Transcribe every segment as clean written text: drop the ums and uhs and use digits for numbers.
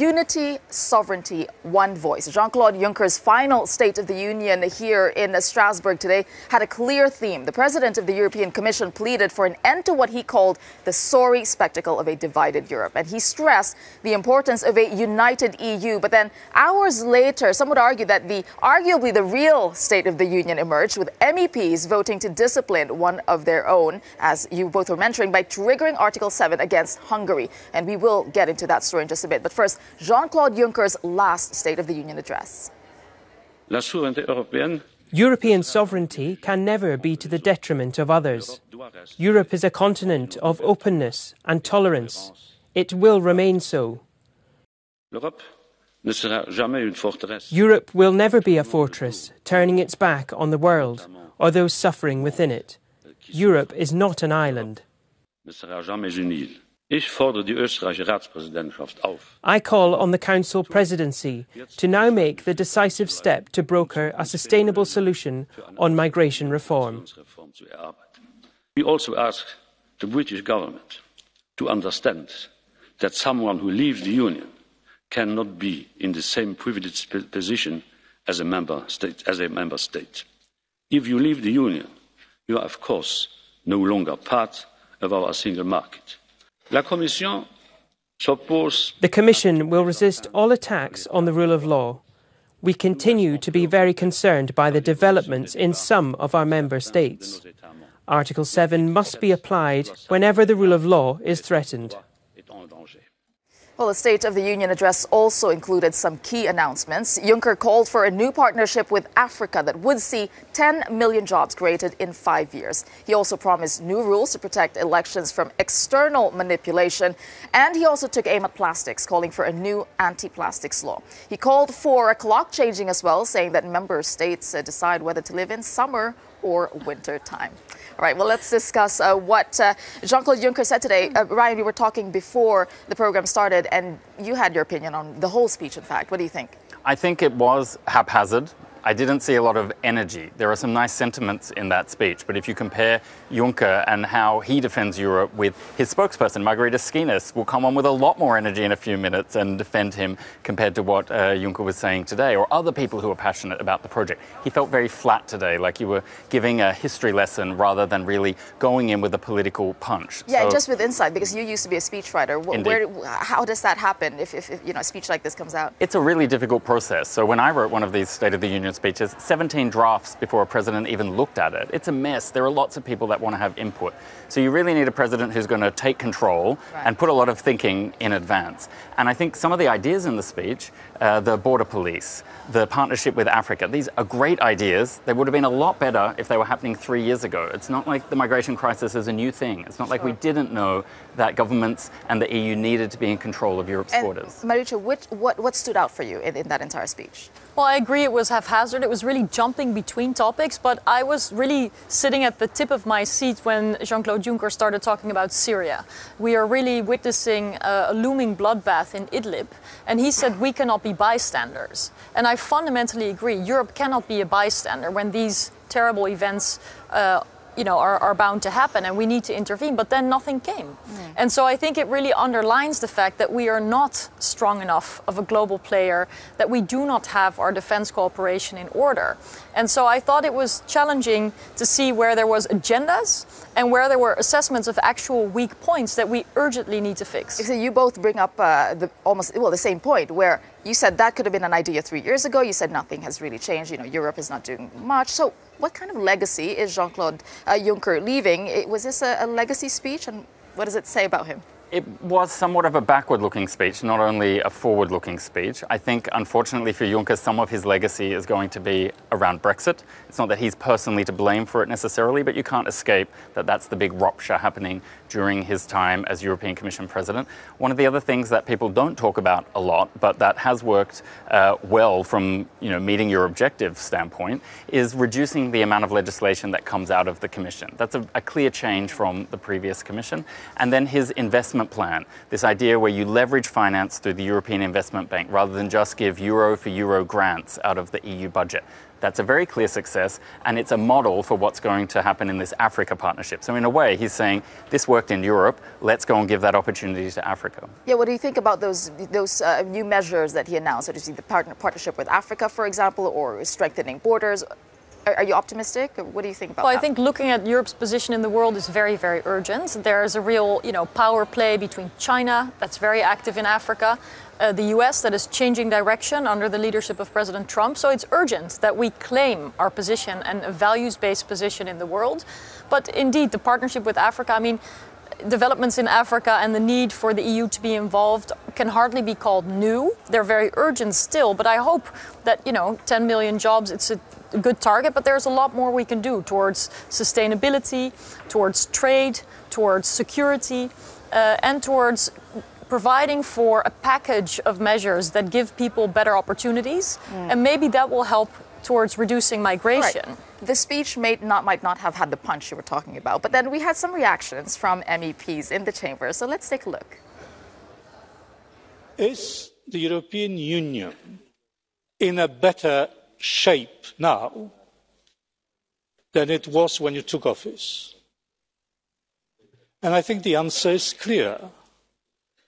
Unity, sovereignty, one voice. Jean-Claude Juncker's final State of the Union here in Strasbourg today had a clear theme. The president of the European Commission pleaded for an end to what he called the sorry spectacle of a divided Europe. And he stressed the importance of a united EU. But then hours later, some would argue that arguably the real State of the Union emerged, with MEPs voting to discipline one of their own, as you both were mentioning, by triggering Article 7 against Hungary. And we will get into that story in just a bit. But first, Jean-Claude Juncker's last State of the Union address. European sovereignty can never be to the detriment of others. Europe is a continent of openness and tolerance. It will remain so. Europe will never be a fortress, turning its back on the world or those suffering within it. Europe is not an island. I call on the Council presidency to now make the decisive step to broker a sustainable solution on migration reform. We also ask the British government to understand that someone who leaves the Union cannot be in the same privileged position as a member state. If you leave the Union, you are, of course, no longer part of our single market. The Commission will resist all attacks on the rule of law. We continue to be very concerned by the developments in some of our member states. Article 7 must be applied whenever the rule of law is threatened. Well, the State of the Union address also included some key announcements. Juncker called for a new partnership with Africa that would see 10 million jobs created in 5 years. He also promised new rules to protect elections from external manipulation. And he also took aim at plastics, calling for a new anti-plastics law. He called for a clock changing as well, saying that member states decide whether to live in summer or winter time. All right, well, let's discuss what Jean-Claude Juncker said today. Ryan, we were talking before the program started, and you had your opinion on the whole speech, in fact. What do you think? I think it was haphazard. I didn't see a lot of energy. There are some nice sentiments in that speech, but if you compare Juncker and how he defends Europe with his spokesperson, Margarita Skinas, will come on with a lot more energy in a few minutes and defend him compared to what Juncker was saying today, or other people who are passionate about the project. He felt very flat today, like you were giving a history lesson rather than really going in with a political punch. Yeah, so, just with insight, because you used to be a speechwriter. How does that happen if a speech like this comes out? It's a really difficult process. So when I wrote one of these State of the Union speeches, 17 drafts before a president even looked at it. It's a mess. There are lots of people that want to have input. So you really need a president who's going to take control and put a lot of thinking in advance. And I think some of the ideas in the speech, the border police, the partnership with Africa, these are great ideas. They would have been a lot better if they were happening 3 years ago. It's not like the migration crisis is a new thing. It's not like we didn't know that governments and the EU needed to be in control of Europe's borders. Maricha, what stood out for you in that entire speech? Well, I agree it was haphazard. It was really jumping between topics, but I was really sitting at the tip of my seat when Jean-Claude Juncker started talking about Syria. We are really witnessing a looming bloodbath in Idlib, and he said we cannot be bystanders. And I fundamentally agree. Europe cannot be a bystander when these terrible events are bound to happen, and we need to intervene, but then nothing came. And so I think it really underlines the fact that we are not strong enough of a global player, that we do not have our defense cooperation in order. And so I thought it was challenging to see where there was agendas and where there were assessments of actual weak points that we urgently need to fix. So you both bring up the same point, where you said that could have been an idea 3 years ago. You said nothing has really changed. Europe is not doing much. So what kind of legacy is Jean-Claude Juncker leaving? Was this a legacy speech, and what does it say about him? It was somewhat of a backward-looking speech, not only a forward-looking speech. I think, unfortunately for Juncker, some of his legacy is going to be around Brexit. It's not that he's personally to blame for it necessarily, but you can't escape that that's the big rupture happening during his time as European Commission President. One of the other things that people don't talk about a lot, but that has worked well from meeting your objective standpoint, is reducing the amount of legislation that comes out of the Commission. That's a clear change from the previous Commission. And then his investment investment plan, this idea where you leverage finance through the European Investment Bank rather than just give euro for euro grants out of the EU budget. That's a very clear success, and it's a model for what's going to happen in this Africa partnership. So in a way, he's saying, this worked in Europe, let's go and give that opportunity to Africa. Yeah, what do you think about those new measures that he announced? So do you see the partnership with Africa, for example, or strengthening borders? Are you optimistic? What do you think about that? Well, I think looking at Europe's position in the world is very, very urgent. There's a real, power play between China, that's very active in Africa, the US, that is changing direction under the leadership of President Trump. So it's urgent that we claim our position and a values-based position in the world. But indeed, the partnership with Africa, developments in Africa and the need for the EU to be involved can hardly be called new. They're very urgent still, but I hope that, 10 million jobs, it's a good target, but there's a lot more we can do towards sustainability, towards trade, towards security, and towards providing for a package of measures that give people better opportunities. And maybe that will help towards reducing migration. Right. The speech might not have had the punch you were talking about, but then we had some reactions from MEPs in the chamber. So let's take a look. Is the European Union in a better shape now than it was when you took office? And I think the answer is clear.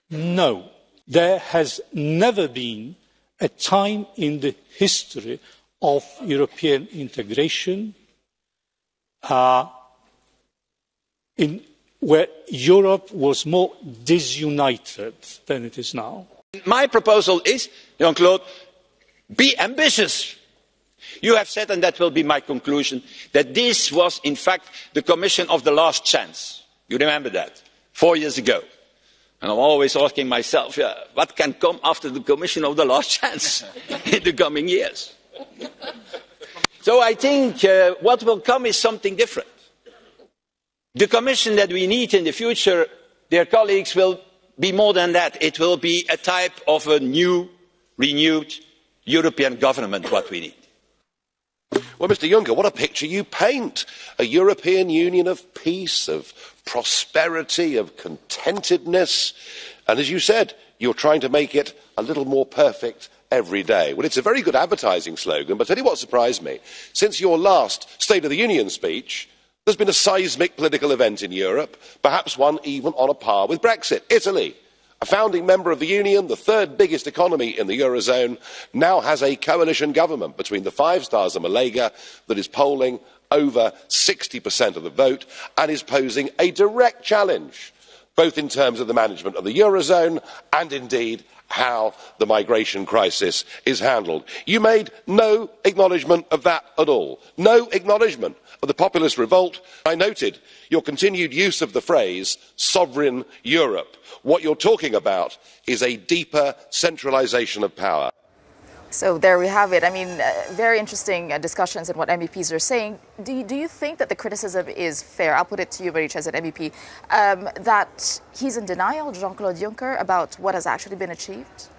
No. There has never been a time in the history of European integration where Europe was more disunited than it is now. My proposal is, Jean-Claude, be ambitious. You have said, and that will be my conclusion, that this was in fact the Commission of the last chance. You remember that, 4 years ago. And I'm always asking myself, what can come after the Commission of the last chance in the coming years? So I think what will come is something different. The Commission that we need in the future, dear colleagues, will be more than that. It will be a type of a new, renewed European government, what we need. Well, Mr. Juncker, what a picture you paint. A European Union of peace, of prosperity, of contentedness. And as you said, you're trying to make it a little more perfect every day. Well, it's a very good advertising slogan, but tell you what surprised me. Since your last State of the Union speech, there's been a seismic political event in Europe, perhaps one even on a par with Brexit. Italy, a founding member of the Union, the third biggest economy in the Eurozone, now has a coalition government between the Five Stars and Lega that is polling over 60% of the vote and is posing a direct challenge, both in terms of the management of the Eurozone and indeed how the migration crisis is handled. You made no acknowledgement of that at all. No acknowledgement of the populist revolt. I noted your continued use of the phrase sovereign Europe. What you're talking about is a deeper centralisation of power. So there we have it. Very interesting discussions in what MEPs are saying. Do you think that the criticism is fair? I'll put it to you, Marietje, as an MEP, that he's in denial, Jean-Claude Juncker, about what has actually been achieved?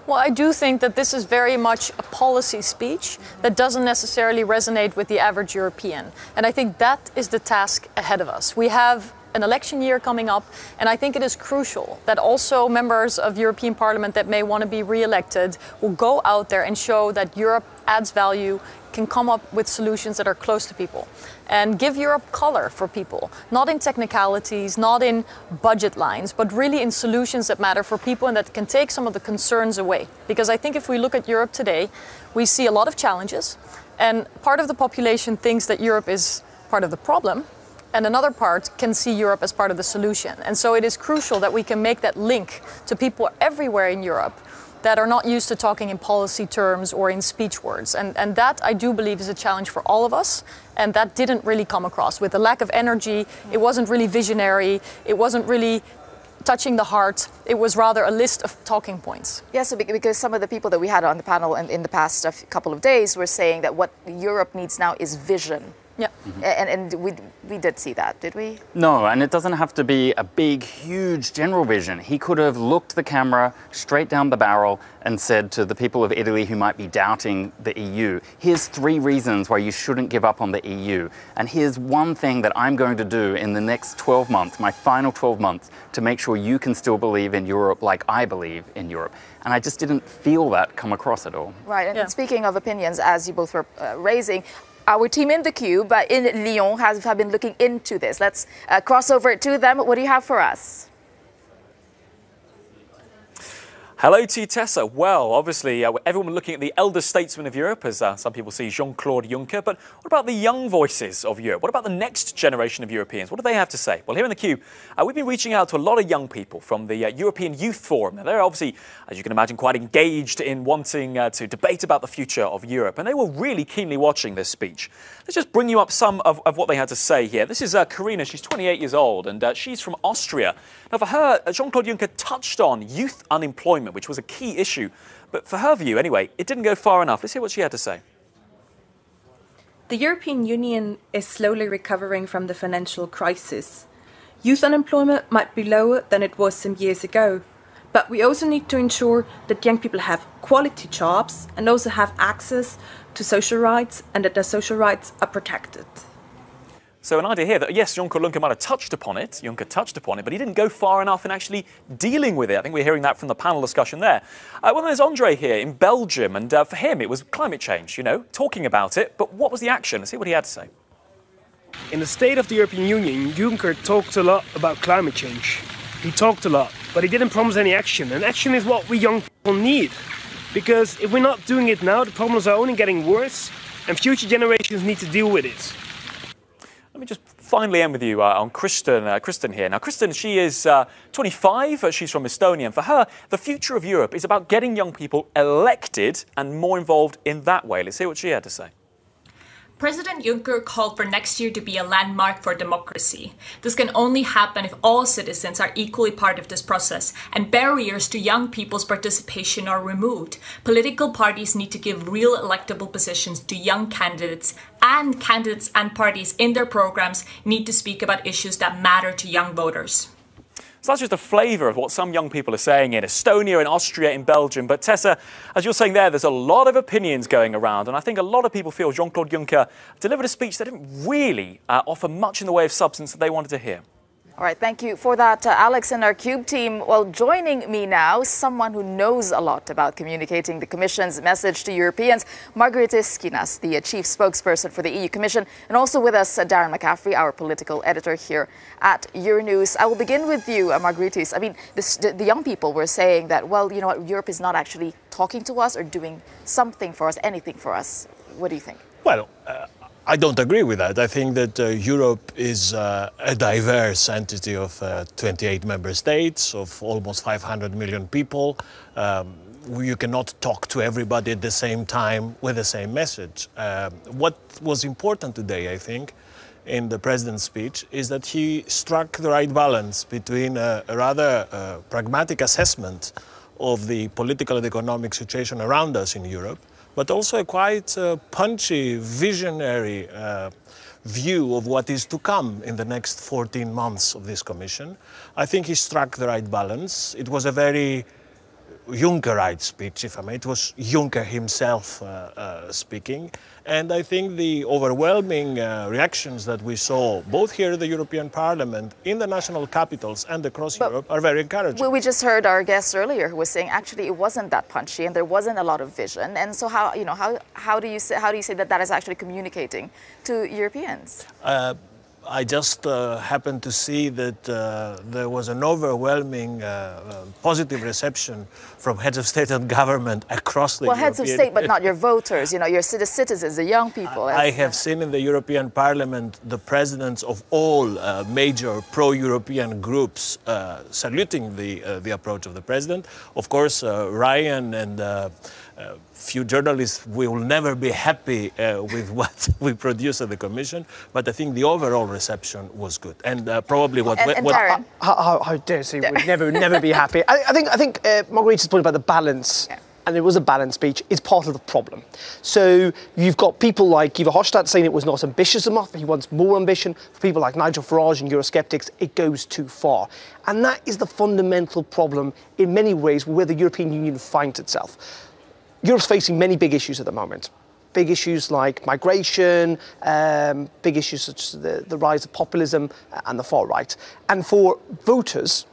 Well, I do think that this is very much a policy speech that doesn't necessarily resonate with the average European. And I think that is the task ahead of us. We have an election year coming up, and I think it is crucial that also members of European Parliament that may want to be re-elected will go out there and show that Europe adds value, can come up with solutions that are close to people, and give Europe color for people, not in technicalities, not in budget lines, but really in solutions that matter for people and that can take some of the concerns away. Because I think if we look at Europe today, we see a lot of challenges, and part of the population thinks that Europe is part of the problem, and another part can see Europe as part of the solution. And so it is crucial that we can make that link to people everywhere in Europe that are not used to talking in policy terms or in speech words. And that, I do believe, is a challenge for all of us. And that didn't really come across. With the lack of energy, it wasn't really visionary, it wasn't really touching the heart. It was rather a list of talking points. Yes, because some of the people that we had on the panel in the past couple of days were saying that what Europe needs now is vision. Yeah. And we did see that, did we? No, and it doesn't have to be a big, huge general vision. He could have looked the camera straight down the barrel and said to the people of Italy who might be doubting the EU, here's 3 reasons why you shouldn't give up on the EU. And here's one thing that I'm going to do in the next 12 months, my final 12 months, to make sure you can still believe in Europe like I believe in Europe. And I just didn't feel that come across at all. Right, and speaking of opinions, as you both were raising, our team in the Cube in Lyon have been looking into this. Let's cross over to them. What do you have for us? Hello to you, Tessa. Well, obviously, everyone looking at the elder statesman of Europe, as some people see Jean-Claude Juncker. But what about the young voices of Europe? What about the next generation of Europeans? What do they have to say? Well, here in the Cube, we've been reaching out to a lot of young people from the European Youth Forum. Now, they're obviously, as you can imagine, quite engaged in wanting to debate about the future of Europe. And they were really keenly watching this speech. Let's just bring you up some of what they had to say here. This is Karina. She's 28 years old, and she's from Austria. Now, for her, Jean-Claude Juncker touched on youth unemployment, which was a key issue. But for her view, anyway, it didn't go far enough. Let's hear what she had to say. The European Union is slowly recovering from the financial crisis. Youth unemployment might be lower than it was some years ago. But we also need to ensure that young people have quality jobs and also have access to social rights and that their social rights are protected. So an idea here that, yes, Juncker might have touched upon it, but he didn't go far enough in actually dealing with it. I think we're hearing that from the panel discussion there. Well, there's Andre here in Belgium, and for him it was climate change, you know, talking about it. But what was the action? Let's see what he had to say. In the State of the European Union, Juncker talked a lot about climate change. He talked a lot, but he didn't promise any action. And action is what we young people need. Because if we're not doing it now, the problems are only getting worse, and future generations need to deal with it. Let me just finally end with you on Kristen here. Now, Kristen, she is 25. She's from Estonia. And for her, the future of Europe is about getting young people elected and more involved in that way. Let's hear what she had to say. President Juncker called for next year to be a landmark for democracy. This can only happen if all citizens are equally part of this process and barriers to young people's participation are removed. Political parties need to give real electable positions to young candidates, and candidates and parties in their programs need to speak about issues that matter to young voters. So that's just a flavour of what some young people are saying in Estonia, in Austria, in Belgium. But Tessa, as you're saying there's a lot of opinions going around. And I think a lot of people feel Jean-Claude Juncker delivered a speech that didn't really offer much in the way of substance that they wanted to hear. All right, thank you for that, Alex and our Cube team. Well, joining me now, someone who knows a lot about communicating the Commission's message to Europeans, Margaritis Skinas, the chief spokesperson for the EU Commission, and also with us, Darren McCaffrey, our political editor here at Euronews. I will begin with you, Margaritis. I mean, the young people were saying that, well, you know what, Europe is not actually talking to us or doing something for us, anything for us. What do you think? Well, I don't agree with that. I think that Europe is a diverse entity of 28 member states, of almost 500 million people. You cannot talk to everybody at the same time with the same message. What was important today, I think, in the president's speech is that he struck the right balance between a rather pragmatic assessment of the political and economic situation around us in Europe, but also a quite punchy, visionary view of what is to come in the next 14 months of this Commission. I think he struck the right balance. It was a very Junckerite speech, if I may. It was Juncker himself speaking. And I think the overwhelming reactions that we saw, both here in the European Parliament, in the national capitals and across Europe, are very encouraging. We just heard our guest earlier who was saying actually it wasn't that punchy and there wasn't a lot of vision. And so how do you say that is actually communicating to Europeans? I just happened to see that there was an overwhelming positive reception from heads of state and government across the European... Well, heads of state, but not your voters, you know, your citizens, the young people. I have seen in the European Parliament the presidents of all major pro-European groups saluting the approach of the president. Of course, Ryan and few journalists will never be happy with what we produce at the Commission, but I think the overall reception was good. And probably what how dare you would never be happy. I think Margarita's point about the balance and it was a balanced speech, is part of the problem. So you've got people like Guy Verhofstadt saying it was not ambitious enough, he wants more ambition. For people like Nigel Farage and Eurosceptics, it goes too far. And that is the fundamental problem in many ways where the European Union finds itself. Europe's facing many big issues at the moment. Big issues like migration, big issues such as the rise of populism and the far right. And for voters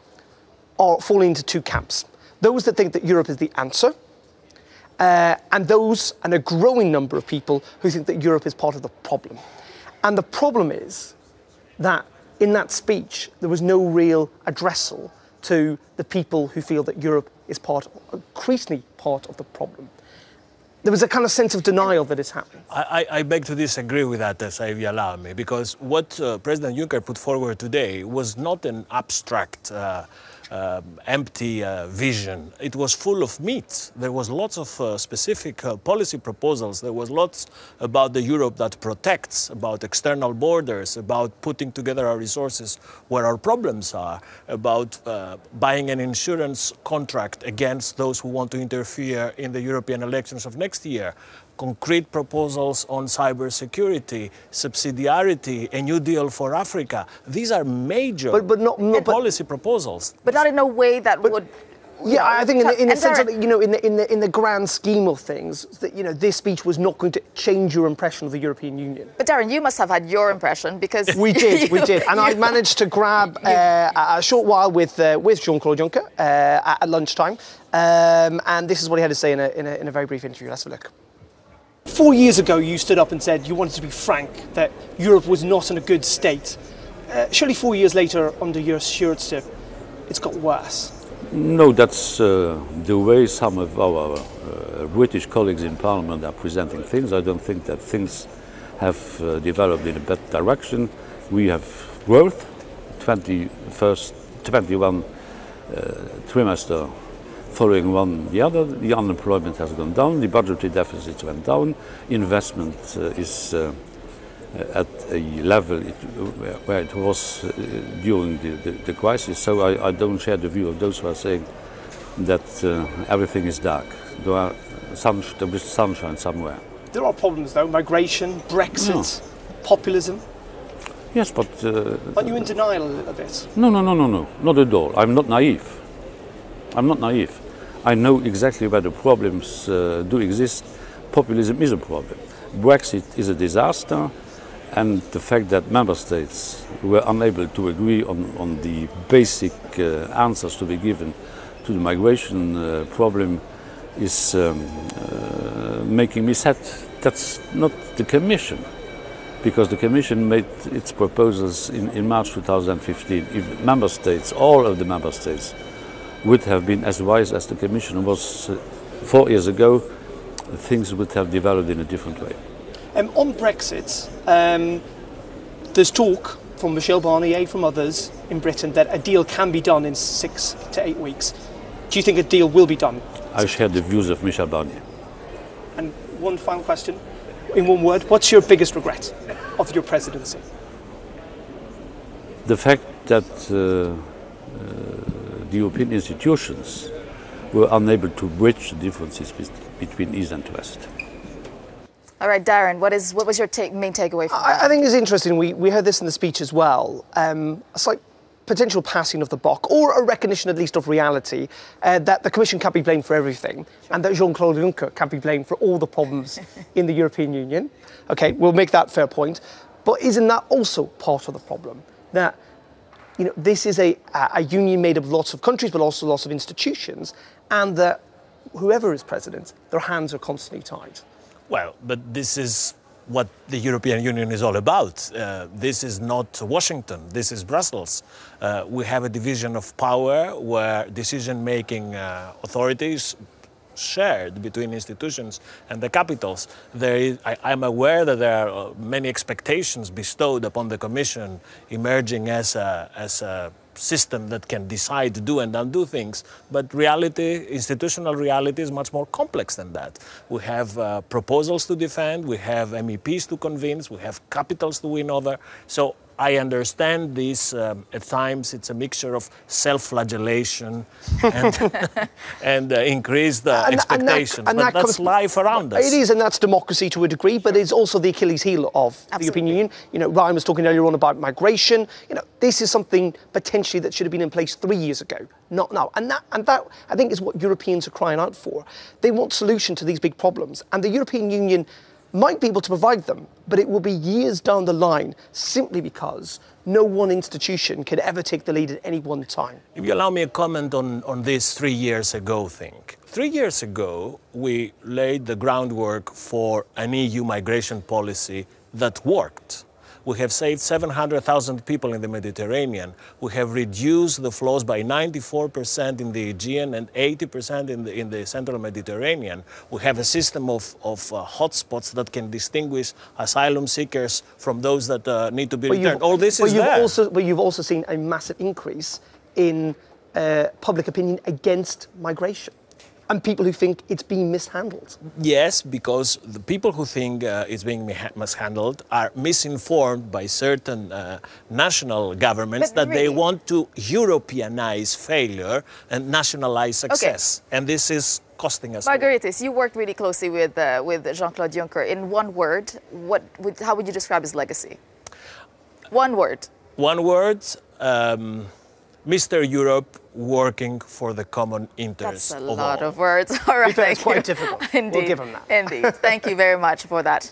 are falling into two camps. Those that think that Europe is the answer, and a growing number of people who think that Europe is part of the problem. And the problem is that in that speech, there was no real addressal to the people who feel that Europe is increasingly part of the problem. There was a kind of sense of denial that is happening. I beg to disagree with that, if you allow me, because what President Juncker put forward today was not an abstract, empty vision. It was full of meat. There was lots of specific policy proposals. There was lots about the Europe that protects, about external borders, about putting together our resources where our problems are, about buying an insurance contract against those who want to interfere in the European elections of next year. Concrete proposals on cybersecurity, subsidiarity, a new deal for Africa. These are major policy proposals. But not in a way that would... Yeah, I think in the sense that, in the grand scheme of things, that, this speech was not going to change your impression of the European Union. But Darren, you must have had your impression, because... We did. And I managed to grab a short while with Jean-Claude Juncker at lunchtime. And this is what he had to say in a very brief interview. Let's have a look. 4 years ago, you stood up and said you wanted to be frank, that Europe was not in a good state. Surely 4 years later, under your stewardship, it's got worse. No, that's the way some of our British colleagues in Parliament are presenting things. I don't think that things have developed in a bad direction. We have growth, 21 trimester following one the other. The unemployment has gone down, the budgetary deficits went down, investment is at a level where it was during the crisis. So I don't share the view of those who are saying that everything is dark. There is sunshine somewhere. There are problems though, migration, Brexit, populism. Yes, but... Aren't you in denial a little bit? No, not at all. I'm not naive. I know exactly where the problems do exist. Populism is a problem. Brexit is a disaster, and the fact that member states were unable to agree on the basic answers to be given to the migration problem is making me sad. That's not the Commission, because the Commission made its proposals in March 2015. If member states, all of the member states, would have been as wise as the Commission was 4 years ago, things would have developed in a different way. On Brexit, there's talk from Michel Barnier, from others in Britain, that a deal can be done in 6 to 8 weeks. Do you think a deal will be done? I share the views of Michel Barnier. And one final question, in one word, what's your biggest regret of your presidency? The fact that the European institutions were unable to bridge the differences between East and West. All right, Darren, what was your main takeaway from that? I think it's interesting. We heard this in the speech as well. A slight potential passing of the buck, or a recognition at least of reality, that the Commission can't be blamed for everything, and that Jean-Claude Juncker can't be blamed for all the problems in the European Union. Okay, we'll make that fair point. But isn't that also part of the problem? That this is a union made of lots of countries, but also lots of institutions, and that whoever is president, their hands are constantly tied. Well, but this is what the European Union is all about. This is not Washington, this is Brussels. We have a division of power where decision-making authorities shared between institutions and the capitals. I'm aware that there are many expectations bestowed upon the Commission emerging as a system that can decide to do and undo things, but reality, institutional reality, is much more complex than that. We have proposals to defend, we have MEPs to convince, we have capitals to win over. So I understand this, at times it's a mixture of self-flagellation and increased expectations, but that's life around us. It is, and that's democracy to a degree, but it's also the Achilles heel of the European Union. You know, Ryan was talking earlier on about migration. You know, this is something potentially that should have been in place 3 years ago, not now. And that I think is what Europeans are crying out for. They want solution to these big problems, and the European Union might be able to provide them, but it will be years down the line simply because no one institution can ever take the lead at any one time. If you allow me a comment on this 3 years ago thing. 3 years ago, we laid the groundwork for an EU migration policy that worked. We have saved 700,000 people in the Mediterranean. We have reduced the flows by 94% in the Aegean and 80% in the central Mediterranean. We have a system of hotspots that can distinguish asylum seekers from those that need to be returned. All this is there. But you've also seen a massive increase in public opinion against migration, and people who think it's being mishandled. Yes, because the people who think it's being mishandled are misinformed by certain national governments that they want to Europeanize failure and nationalize success. Okay. And this is costing us. Margaritis, you worked really closely with Jean-Claude Juncker. In one word, how would you describe his legacy? One word. One word. Mr. Europe working for the common interest of all. That's a lot of words. All right. It's quite difficult. Indeed. We'll give him that. Indeed. Thank you very much for that.